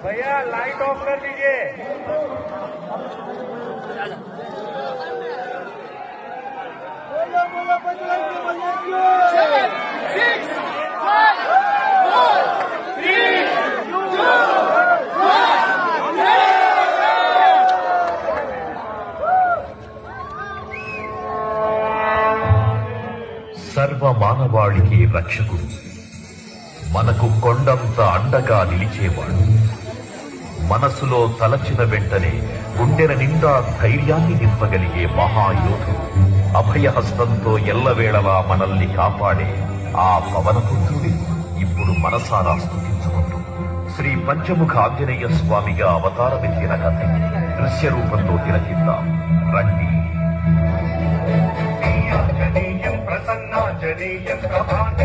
भैया light of कर दीजिए। Seven, 6, 5, 4, 3, 2, 1. సర్వ మానవాళికి రక్షకుడు, మనకు కొండంత అండగా నిలిచేవాడు, మనసులో తలచిన వెంటనే గుండెల నిండా ధైర్యాన్ని నింపగలిగే మహాయోధుడు, అభయహస్తంతో ఎల్లవేళలా మనల్ని కాపాడే ఆ పవనపుత్రుడి ఇప్పుడు మనసారా స్తుతించుకుంటూ శ్రీ పంచముఖ ఆంజనేయ స్వామిగా అవతారమెత్తిన కథ దృశ్య రూపంలో తిలకిద్దాం రండి. प्रसन्नाजनेयं प्रभाते